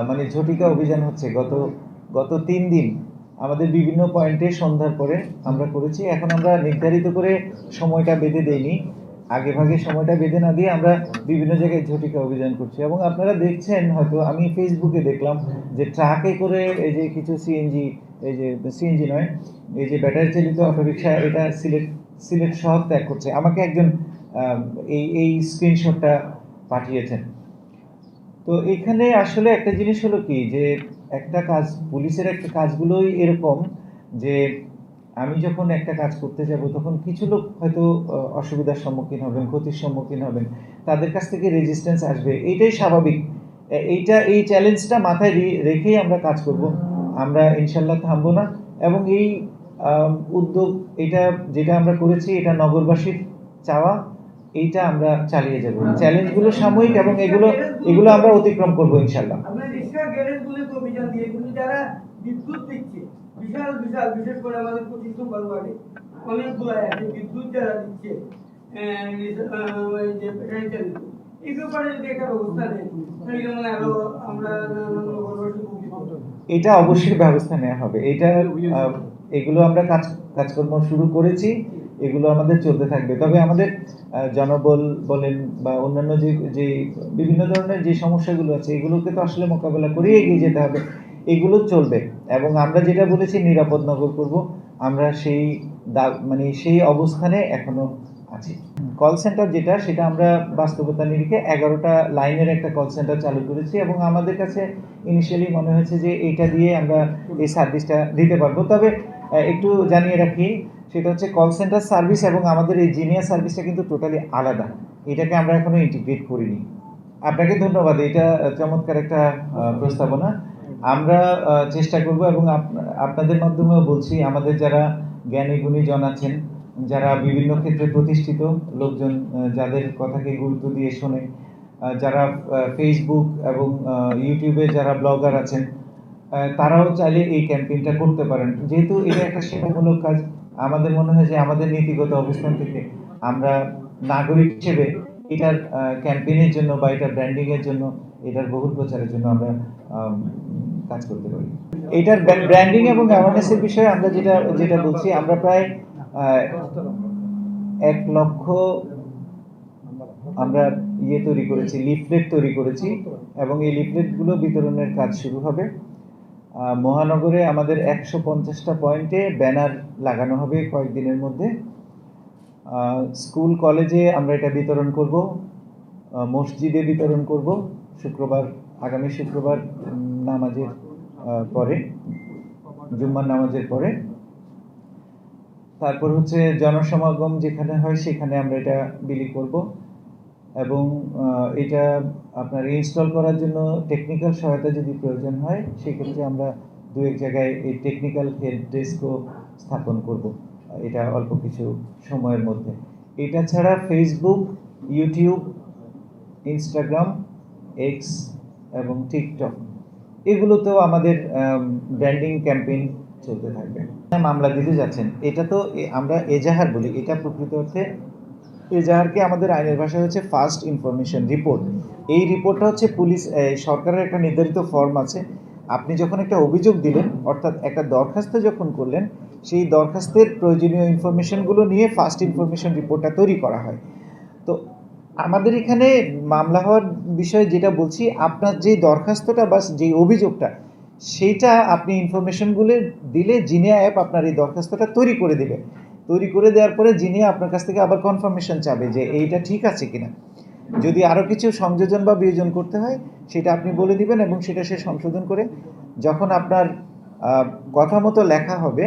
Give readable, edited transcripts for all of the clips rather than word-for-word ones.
মানে ঝটিকা অভিযান হচ্ছে গত 3 দিন আমাদের বিভিন্ন পয়েন্টে সন্ধ্যার পরে আমরা করেছি। এখন আমরা নির্ধারিত করে সময়টা বেঁধে দেইনি, আগেভাগে সময়টা বেঁধে না দিয়ে আমরা বিভিন্ন জায়গায় ঝটিকা অভিযান করছি। এবং আপনারা দেখছেন হয়তো, আমি ফেসবুকে দেখলাম যে ট্রাকে করে এই যে কিছু সিএনজি, এই যে সিএনজি নয়, এই যে ব্যাটারি চালিত অটোরিকশা, এটা সিলেট শহর ত্যাগ করছে। আমাকে একজন এই স্ক্রিনশটটা পাঠিয়েছেন। তো এখানে আসলে একটা জিনিস হলো কি, যে একটা কাজ, পুলিশের একটা কাজগুলোই এরকম যে আমি যখন একটা কাজ করতে যাব তখন কিছু লোক হয়তো অসুবিধার সম্মুখীন হবেন, ক্ষতির সম্মুখীন হবেন, তাদের কাছ থেকে রেজিস্ট্যান্স আসবে, এইটাই স্বাভাবিক। এই চ্যালেঞ্জটা মাথায় রেখেই আমরা কাজ করব। আমরা ইনশাল্লাহ থামবো না। এবং এই উদ্যোগ, এটা যেটা আমরা করেছি, এটা নগরবাসীর চাওয়া, এইটা আমরা চালিয়ে যাব। চ্যালেঞ্জগুলো সাময়িক এবং এগুলো আমরা অতিক্রম করবো ইনশাল্লাহ। আমরা রিক্সা গ্যারেজগুলো তো অভিযান দিয়ে, কিন্তু যারা বিদ্যুৎ দিচ্ছে বিশাল বিশাল, বিশেষ করে আমাদের 25 নম্বর ওয়ার্ডে অনেকগুলো আছে বিদ্যুৎ যারা দিচ্ছে, যে ব্যাটারি চালিত, এই ব্যাপারে যদি একটা ব্যবস্থা নেয় তাহলে মানে আরো আমরা এটা অবশ্যই ব্যবস্থা নেওয়া হবে। এটা এগুলো আমরা কাজকর্ম শুরু করেছি, এগুলো আমাদের চলতে থাকবে। তবে আমাদের জনবল বলেন বা অন্যান্য যে বিভিন্ন ধরনের যে সমস্যাগুলো আছে, এগুলোকে তো আসলে মোকাবেলা করেই এগিয়ে যেতে হবে। এগুলো চলবে। এবং আমরা যেটা বলেছি নিরাপদ নগর করব, আমরা মানে সেই অবস্থানে এখনো আছি। কল সেন্টার যেটা, সেটা আমরা বাস্তবতা নিরিখে 11টা লাইনের একটা কল সেন্টার চালু করেছি এবং আমাদের কাছে ইনিশিয়ালি মনে হয়েছে যে এইটা দিয়ে আমরা এই সার্ভিসটা দিতে পারবো। তবে একটু জানিয়ে রাখি, সেটা হচ্ছে কল সেন্টার সার্ভিস এবং আমাদের এই জিনিয়ার সার্ভিসটা কিন্তু টোটালি আলাদা। এটাকে আমরা এখনো ইন্টিগ্রেট করিনি। আপনাকে ধন্যবাদ, এটা চমৎকার একটা প্রস্তাবনা। আমরা চেষ্টা করব এবং আপনাদের মাধ্যমেও বলছি, আমাদের যারা জ্ঞানী গুণীজন আছেন, যারা বিভিন্ন ক্ষেত্রে প্রতিষ্ঠিত লোকজন, যাদের কথাকে গুরুত্ব দিয়ে শোনে, যারা ফেসবুক এবং ইউটিউবে যারা ব্লগার আছেন, তারাও চাইলে এই ক্যাম্পেইনটা করতে পারেন। যেহেতু এটা একটা সেবামূলক কাজ, আমাদের মনে হয় যে আমাদের নীতিগত অবস্থান থেকে আমরা নাগরিক হিসেবে এটার ক্যাম্পেইনের জন্য বা এটার ব্র্যান্ডিং এর জন্য, এটার বহুল প্রচারের জন্য আমরা কাজ করতে পারি। এটার ব্র্যান্ডিং এবং অ্যাওয়ারনেসের বিষয়ে আমরা যেটা বলছি, আমরা প্রায় 1 লক্ষ আমরা তৈরি করেছি, লিফলেট তৈরি করেছি এবং এই লিফলেটগুলো বিতরণের কাজ শুরু হবে। মহানগরে আমাদের 150টা পয়েন্টে ব্যানার লাগানো হবে কয়েকদিনের মধ্যে। স্কুল কলেজে আমরা এটা বিতরণ করব, মসজিদে বিতরণ করব আগামী শুক্রবার নামাজের পরে, জুম্মার নামাজের পরে। তারপর হচ্ছে জনসমাগম যেখানে হয় সেখানে আমরা এটা বিলি করব। এবং এটা আপনার ইনস্টল করার জন্য টেকনিক্যাল সহায়তা যদি প্রয়োজন হয়, সেক্ষেত্রে আমরা 2-1 জায়গায় এই টেকনিক্যাল হেল্প ডেস্কও স্থাপন করব, এটা অল্প কিছু সময়ের মধ্যে। এটা ছাড়া ফেসবুক, ইউটিউব, ইনস্টাগ্রাম, এক্স এবং টিকটক, এগুলোতেও আমাদের ব্র্যান্ডিং ক্যাম্পেইন চলতে থাকবে। মামলা দিতে যাচ্ছেন, এটা তো আমরা এজাহার বলি, এটা প্রকৃত অর্থে এজাহারকে আমাদের আইনের ভাষায় হচ্ছে ফার্স্ট ইনফরমেশন রিপোর্ট। এই রিপোর্টটা হচ্ছে সরকারের একটা নির্ধারিত ফর্ম আছে। আপনি যখন একটা অভিযোগ দিলেন, অর্থাৎ একটা দরখাস্ত যখন করলেন, সেই দরখাস্তের প্রয়োজনীয় ইনফরমেশনগুলো নিয়ে ফার্স্ট ইনফরমেশন রিপোর্টটা তৈরি করা হয়। তো আমাদের এখানে মামলা হওয়ার বিষয়ে যেটা বলছি, আপনার যে দরখাস্তটা বা যে অভিযোগটা, সেইটা আপনি ইনফরমেশনগুলো দিলে জিনিয়া অ্যাপ আপনার এই দরখাস্তটা তৈরি করে দেবে। তৈরি করে দেওয়ার পরে জিনিয়া আপনার কাছ থেকে আবার কনফার্মেশন চাবে যে এইটা ঠিক আছে কিনা। যদি আরও কিছু সংযোজন বা বিয়োজন করতে হয়, সেটা আপনি বলে দিবেন এবং সেটা সে সংশোধন করে যখন আপনার কথা মতো লেখা হবে,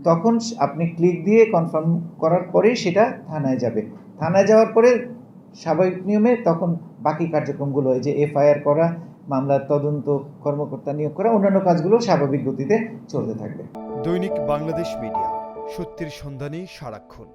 তখন আপনি ক্লিক দিয়ে কনফার্ম করার পরেই সেটা থানায় যাবে। থানায় যাওয়ার পরে স্বাভাবিক নিয়মে তখন বাকি কার্যক্রমগুলো হয়, যে এফআইআর করা, মামলার তদন্ত কর্মকর্তা নিয়োগ করা, অন্যান্য কাজগুলো স্বাভাবিক গতিতে চলতে থাকবে। দৈনিক বাংলাদেশ মিডিয়া, সত্যের সন্ধানে সারাক্ষণ।